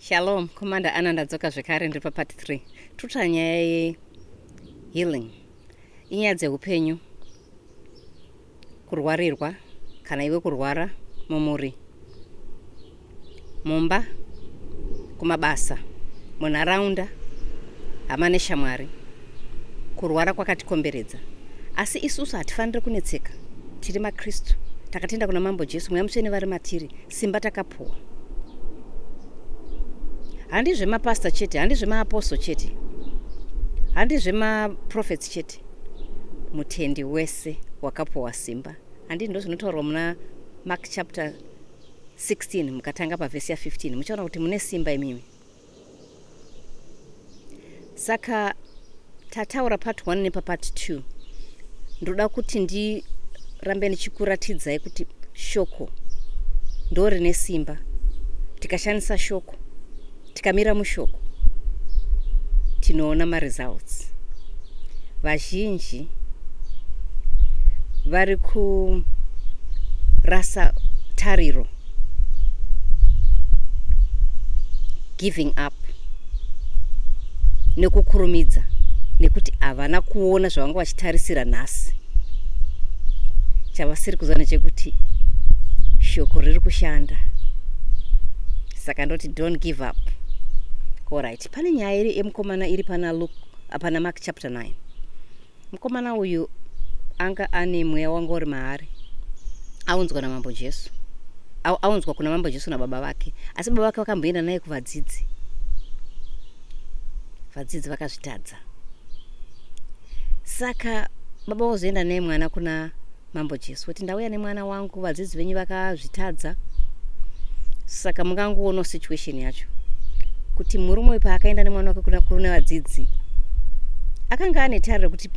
Shalom, Commander ndadzoka zvekare ndiri part 3. Tuta nyaya ye-healing. Inyaya dzeupenyu, kurwarirwa, kana iwe kurwara mumuri, mumba, kumabasa, munharaunda, hama neshamwari. Kurwara kwakatikomberedza. Asi isusu hatifaniri kunetseka. Tiri maKristu. Takatenda kuna Mambo Jesu, Mweya Mutsvene vari matiri, simba takapuwa. Handi zvemapasta chete, handi zvemaaposto chete, handi zvemaprofets chete. Mutendi wese wakapuwa simba. Handi ndo zvinotaurwa muna Mark chapter 16 mukatanga pavhesi ya 15. Muchaona kuti mune simba imimi. Saka tataura part 1 nepa part 2. Ndoda kuti ndirambe ndichikuratidzai kuti shoko ndo rine simba. Tikashandisa shoko, tikamira mushoko, tinoona results. Vazhinji vari kurasa tariro, giving up, nekukurumidza, nekuti havana kuona zvavanga vachitarisira nhasi. Chavasiri kuziva ndechekuti shoko riri kushanda. Saka ndoti don't give up. Alright, pane nyaya yemukomana iri pana Mark chapter 9. Mukomana uyu anga ane mweya wanga uri maari. Aunzwa naMambo Jesu. Aunzwa kuna Mambo Jesu nababa vake. Asi baba vake vakamboenda naye kuvadzidzi. Vadzidzi vakazvitadza. Saka baba vozoenda naye mwana kuna Mambo Jesu. Kuti ndauya nemwana wangu, vadzidzi venyu vakazvitadza. Saka mungangoona situation yacho. Kuti murume uyu paakaenda nemwana wake kuna vadzidzi, akanga ane tariro kuti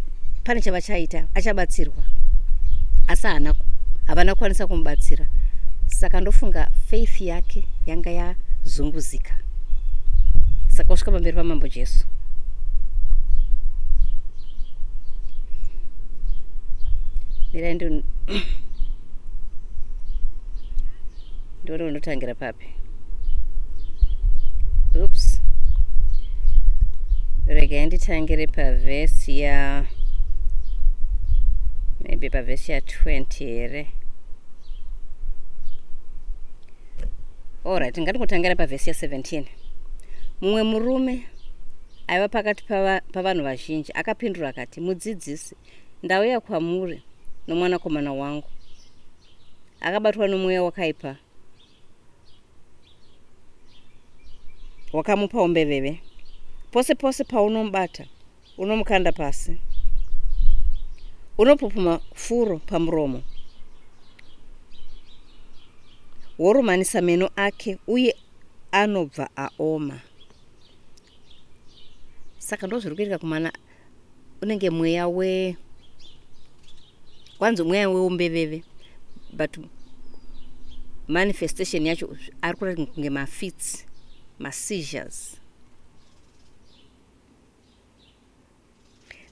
pane chavachaita, achabatsirwa. Asi havana kukwanisa kumubatsira. Saka ndofunga faith yake yanga yazunguzika. Saka usvika pamberi paMambo Jesu. Ndirai ndori unotangira papi. Oops. Regai nditangire pavhesi ya maybe pavhesi ya 20 here. Alright, ngatingotangira pavhesi ya 17. Mumwe murume aiva pakati pavanhu vazhinji akapindura akati, mudzidzisi, ndauya kwamuri nomwanakomana wangu. Akabatwa nomweya wakaipa. Wakamupa umbeveve. Pose pose paunomubata, unomukanda pasi. Unopupuma furo pamuromo. Worumanisa meno ake uye anobva aoma. Saka ndozviri kuitika kumana unenge mweya kwanzi mweya weumbeveve, but manifestation yacho ari kuratidza kunge mafits, seizures.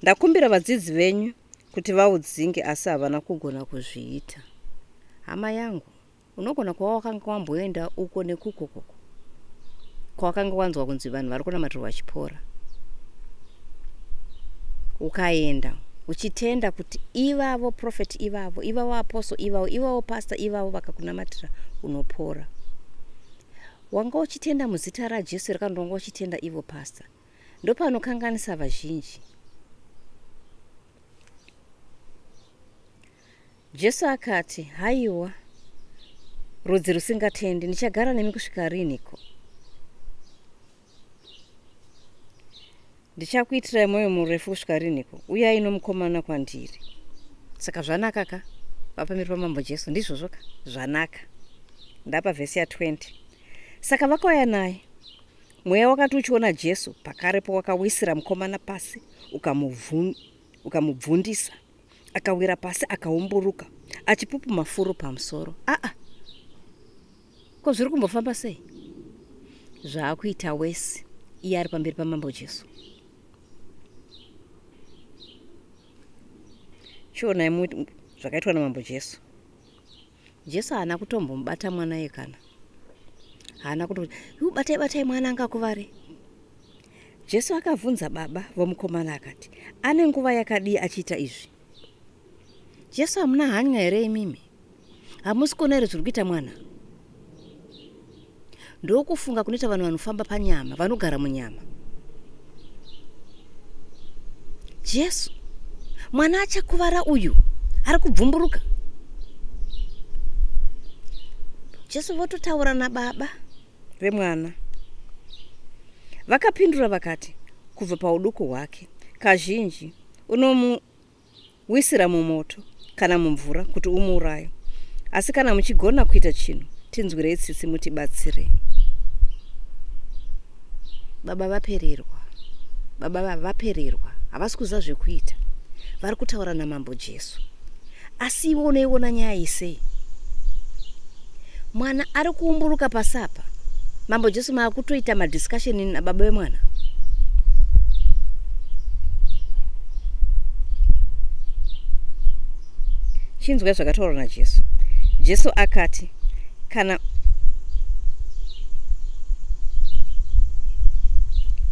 Ndakumbira vadzidzi venyu kuti vaudzinge asi havana kugona kuzviita. Hama yangu, unogona kuva wakanga wamboenda uko nekukoko kwakanga wanzwa kunzi vanhu vari kunamatirwa vachipora. Ukaenda uchitenda kuti ivavo prophet ivavo apostle ivavo pastor ivavo vakakunamatira unopora. Wanga uchitenda muzita raJesu rakandonga uchitenda ivo pastor. Ndopanokanganisa vazhinji. Jesu akati, haiwa, rudzi rusingatendi, ndichagara nemi kusvika riniko? Ndichakuitirai mwoyo murefu kusvika riniko? Uyai nomukomana kwandiri. Saka zvanaka ka? Vapamberi paMambo Jesu, ndizvozvo ka? Zvanaka. Ndapa vhesi ya 20. Saka vakauya naye. Mweya wakati uchiona Jesu, pakarepo wakawisira mukomana pasi, ukamubvundisa. Akawira pasi akaumburuka, achipupuma furo pamusoro. Ko zviri kumbofamba sei? Zvaakuita wese iye ari pamberi paMambo Jesu. Chionai zvakaitwa naMambo Jesu. Jesu haana kutombomubata mwana yekana. haana kuti batai mwana angakuvare. Jesu akabvunza baba vomukomana akati, ane nguva yakadii achiita izvi? Jesu hamuna hanya here imimi? Hamusi kuona here zviri kuita mwana? Ndokufunga kunoita vanhu vanofamba panyama, vanogara munyama. Jesu, mwana achakuvara uyu ari kubvumburuka. Jesu vototaura nababa vemwana. Vakapindura vakati, kubva pauduku hwake kazhinji unomuwisira mumoto kana mumvura kuti umuuraye. Asi kana muchigona kuita chinhu, tinzwirei tsitsi mutibatsire. Baba vapererwa. Havasi kuziva zvekuita. Vari kutaura namambo Jesu. Asi iwe unaiona nyaya iyi sei? Mwana ari kuumburuka pasapa. Mambo Jesu maakutoita madiscussion nababa vemwana. Chinzwa zvakataurwa naJesu. Jesu akati,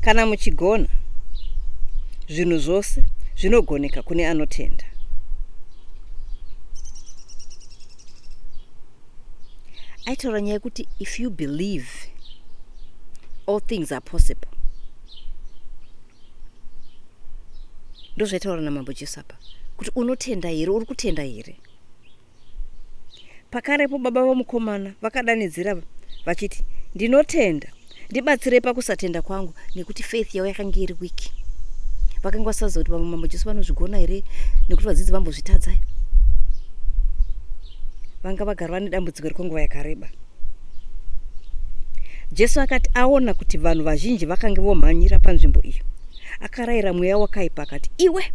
kana muchigona, zvinhu zvose zvinogoneka kune anotenda. Aitaura nyaya yekuti if you believe, all things are possible. Ndozvaitaura namambo Jesu apa. Kuti unotenda here, uri kutenda here. Pakarepo baba vomukomana vakadanidzira vachiti, ndinotenda, ndibatsirei pakusatenda kwangu, nekuti faith yavo yakanga iri wiki. Vakanga vasaziva kuti mambo Jesu vanozvigona here, nekuti vadzidzi vambozvitadzai. Vanga vagara vane dambudziko rekwenguva yakareba. Jesu akati aona kuti vanhu vazhinji vakanga vomhanyira panzvimbo iyo, akarayira mweya wakaipa akati, iwe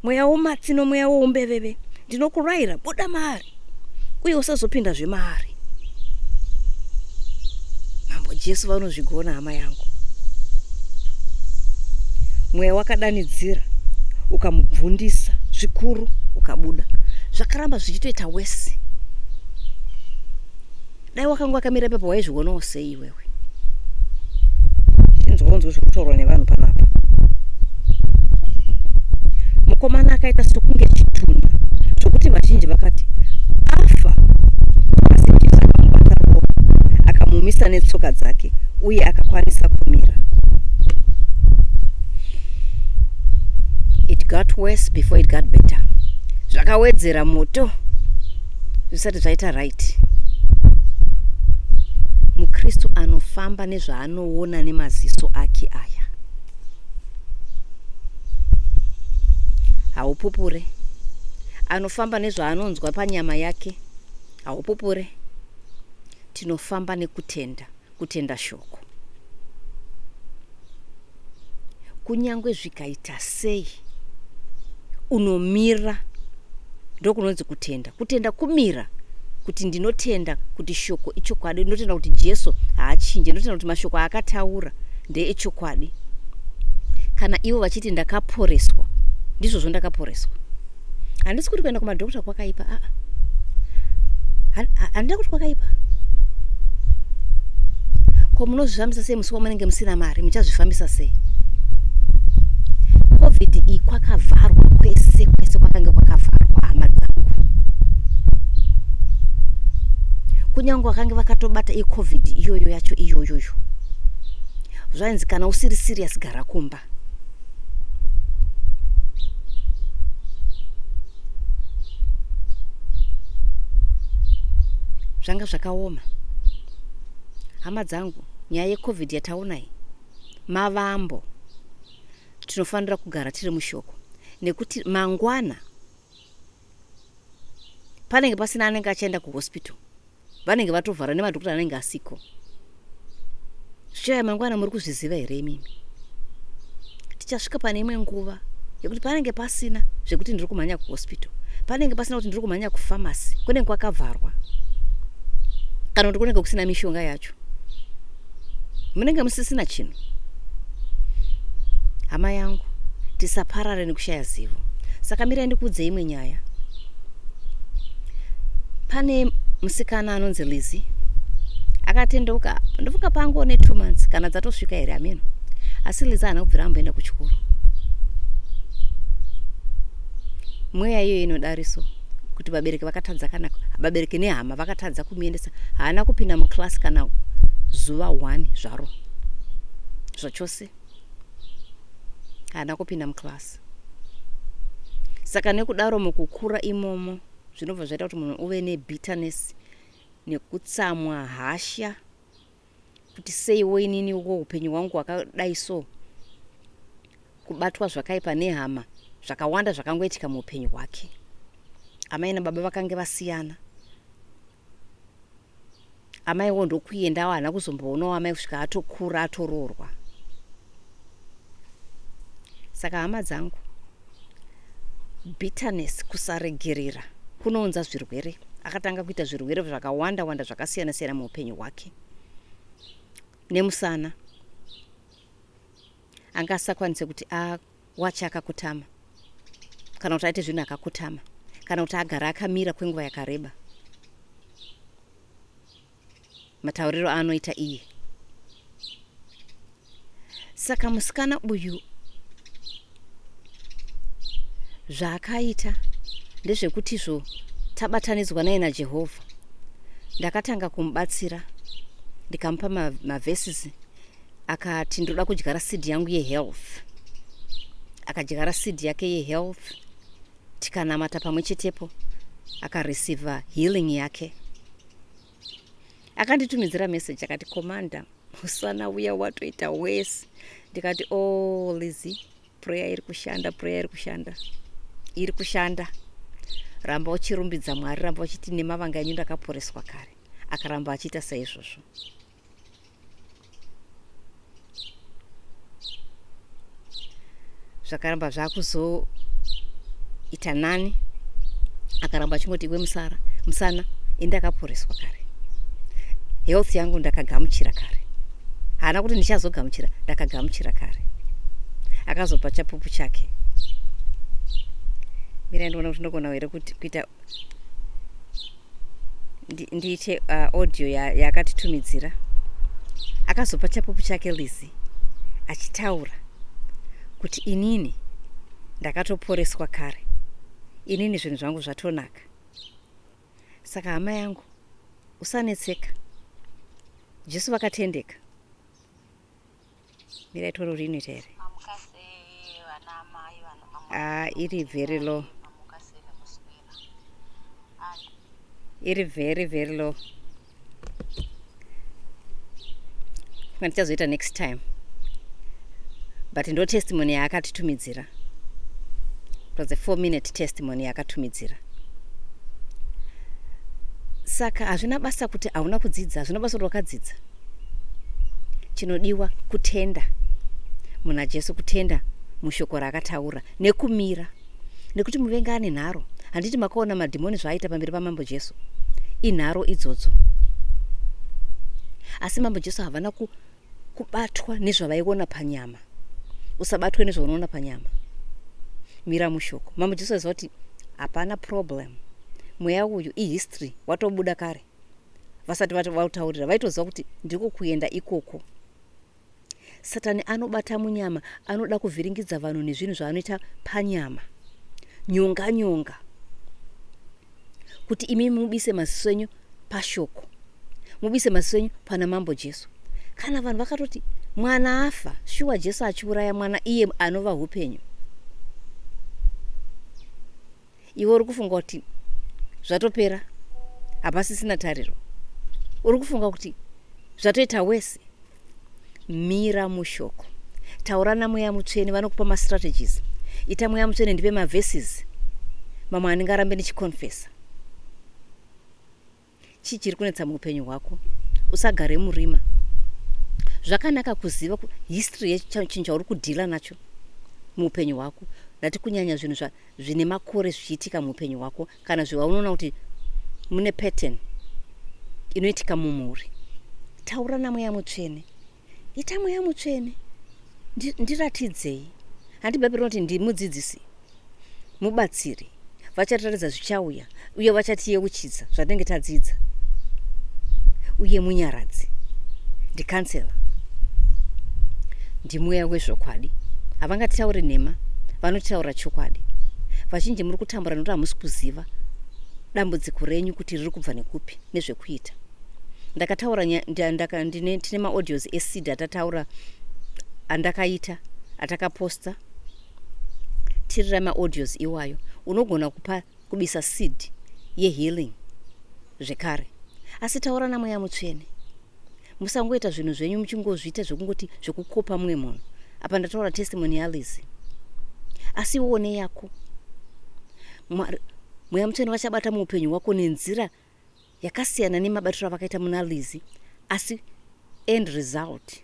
mweya womatsi nomweya woumbeveve, ndinokurayira buda maari, uye usazopinda zvemaari. Mambo Jesu vanozvigona hama yangu. Mweya wakadanidzira, ukamubvundisa zvikuru, ukabuda. Zvakaramba zvichitoita wesi. Dai wakanga wakamira pepo waizvionawo sei iwewe? Chinzwa zvekutaurwa nevanhu panapa. Mukomana akaita sokunge chitunha, zvokuti vazhinji vakati, afa. Asi Jesu akamubata akamumisa netsoka dzake, uye akakwanisa kumira. It got worse before it got better. Zvakawedzera moto zvisati zvaita right. Mukristu anofamba nezvaanoona nemaziso ake aya. Haupupure. Anofamba nezvaanonzwa panyama yake. Haupupure. Tinofamba nekutenda, kutenda shoko. Kunyangwe zvikaita sei, unomira, ndokunonzi kutenda. Kutenda kumira, kuti ndinotenda kuti shoko ichokwadi, ndinotenda kuti Jesu haachinje, ndinotenda kuti mashoko akataura ndeechokwadi. Kana ivo vachiti ndakaporeswa, ndizvo ndakaporeswa. Handisi kuti kuenda kumadhokota kwakaipa, handida kuti kwakaipa. Ko munozvifambisa sei musi wamunenge musina mari, muchazvifambisa sei? COVID iyi kwakavharwa kwese kwakanga kwakavharwa hama dzangu. Kunyange vakanga vakatobata COVID iyoyo yacho iyoyoyo. Zvainzi kana usiri serious gara kumba. Zvanga zvakaoma. Hama dzangu, nyaya yeCovid yataona iyi, mavambo. Tinofanira kugara tiri mushoko. Nekuti mangwana, panenge pasina anenge achaenda kuhospital. Vanenge vatovhara nemadhokota anenge asiko. Zvichaya mangwana muri kuzviziva here imimi? Tichasvika pane imwe nguva yekuti panenge pasina zvekuti ndiri kumhanya kuhospital. Panenge pasina kuti ndiri kumhanya kufamasi. Kunenge kwakavharwa. Kana kuti kunenge kusina mishonga yacho. Munenge musisina chinhu. Hama yangu, tisaparare nekushaya zivo. Saka mira ndikudze imwe nyaya. Pane musikana anonzi Lizzy akatendeuka ndofuka pangu ne 2 months kana dzatosvika here ameno. Asi Liza haana kubvira amboenda kuchikoro. Mweya iyo inodariso kuti vabereki vakatadza kana vabereki nehama vakatadza kumuendesa, haana kupinda muklasi kana zuva 1 zvaro zvachose, haana kupinda muklasi. Saka nekudaro mukukura imomo zvinobva zvaita kuti munhu uve nebitterness nekutsamwa, hasha, kuti seiwo inini uko upenyu hwangu hwakadai so, kubatwa zvakaipa nehama zvakawanda zvakangoitika muupenyu hwake. Amai nababa vakange vasiyana. Amaiwo ndokuendawo haana kuzomboonawo amai kusvika atokura atoroorwa. Saka hama dzangu, bitterness, kusaregerera kunounza zvirwere. Akatanga kuita zvirwere zvakawanda wanda zvakasiyana siyana muupenyu hwake. Nemusana anga asakwanise kuti wacha akakutama, kana kuti aite zvinhu akakutama, kana kuti agara akamira kwenguva yakareba. Matauriro anoita iye. Saka musikana uyu zvaakaita ndezvekutizvo tabatanidzwa naye naJehovha. Ndakatanga kumubatsira ndikamupa maverses, akati ndoda kudyara seed yangu yehealth. Akadyara seed yake yehealth, tikanamata pamwe chetepo akareceiva healing yake. Akanditumidzira message akati, Commander, musana uya watoita worse. Ndikati, oh Lizzy, prayer iri kushanda, prayer iri kushanda, iri kushanda. Ramba uchirumbidza Mwari, ramba uchiti nemavanga enyu ndakaporeswa kare. Akaramba achiita saizvozvo. Zvakaramba zvakuzoita nani, akaramba achingoti iwe musana indakaporeswa kare. Health yangu ndakagamuchira kare. Haana kuti ndichazogamuchira, ndakagamuchira kare. Akazopa chapupu chake. Mira ndinoona kuti ndogona here kuita ndiite audio yakatitumidzira. Akazopa chapupu chake Lizzy achitaura kuti inini ndakatoporeswa kare, inini zvinhu zvangu zvatonaka. Saka hama yangu, usanetseka. Jesu vakatendeka. Mira itoro rinoita here. Iri very low. Iri very very low. Ndichazoita next time. But ndo testimony yaakatitumidzira. It was a 4-minute testimony yaakatumidzira. Saka hazvina basa kuti hauna kudzidza, hazvina basa kuti wakadzidza. Chinodiwa kutenda muna Jesu, kutenda mushoko raakataura nekumira. Nekuti muvengi ane nharo. Handiti makaona madhimoni zvaaita pamberi pamambo Jesu. Inharo idzodzo. Asi mambo Jesu havana kubatwa nezvavaiona panyama. Usabatwe nezvaunoona panyama. Mira mushoko. Mambo Jesu aziva kuti hapana problem. Mweya uyu history watobuda kare. Vasati vautaurira vaitoziva kuti ndiko kuenda ikoko. Satani anobata munyama, anoda kuvhiringidza vanhu nezvinhu zvaanoita panyama. Nyonga. Kuti imi mubise maziso enyu pashoko. Mubise maziso enyu pana mambo Jesu. Kana vanhu vakatoti mwana afa, shuwa Jesu achiuraya mwana iye anova upenyu. Iwe uri kufunga kuti zvatopera, hapasisina tariro. Uri kufunga kuti zvatoita wese. Mira mushoko. Taura namweya mutsvene, vanokupa mastrategies. Ita mweya mutsvene ndipe maverses. Mamwe andingarambe ndichikonfesa. Chii chiri kunetsa muupenyu hwako? Usagare murima. Zvakanaka kuziva history yechinhu chauri kudhila nacho muupenyu hwako. Ndati kunyanya zvinhu zvine makore zvichiitika muupenyu hwako, kana zvaunoona kuti mune pattern inoitika mumhuri. Taura namweya mutsvene. Ita mweya mutsvene. Ndiratidzei. Handibhabhiri kuti ndimudzidzisi, mubatsiri. Vachataridza zvichauya, uye vachatiyeuchidza zvatinenge tadzidza. Uye munyaradzi. ndikansela, ndimweya wezvokwadi. Havangatitauri nhema, vanotitaura chokwadi. Vazhinji muri kutambura nokuti hamusi kuziva dambudziko renyu kuti riri kubva nekupi nezvekuita. Ndakataura tine maaudios eseed atataura andakaita atakaposta. Tirira maaudios iwayo. Unogona kubisa seed yehealing zvekare. Asi taura naMweya Mutsvene. Musangoita zvinhu zvenyu muchingozviita zvekungoti zvekukopa mumwe munhu. Apa ndataura testimony yaLizzy. Asi uone yako. Mweya Mutsvene vachabata muupenyu hwako nenzira yakasiyana nemabatiro avakaita muna Lizzy. Asi end result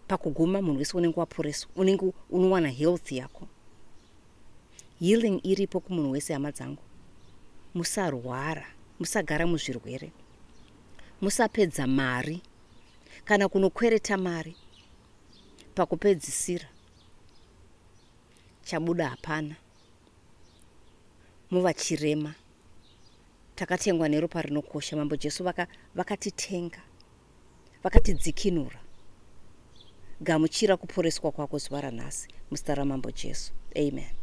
pakuguma munhu wese unenge waporeswa, unenge unowana health yako. Healing iripo kumunhu wese, hama dzangu. Musarwara, musagara muzvirwere, musapedza mari kana kunokwereta mari. Pakupedzisira chabuda hapana. Muva chirema. Takatengwa neropa rinokosha. Mambo Jesu vakatitenga, vakatidzikinura. Gamuchira kuporeswa kwako zuva ranhasi muzita raMambo Jesu. Amen.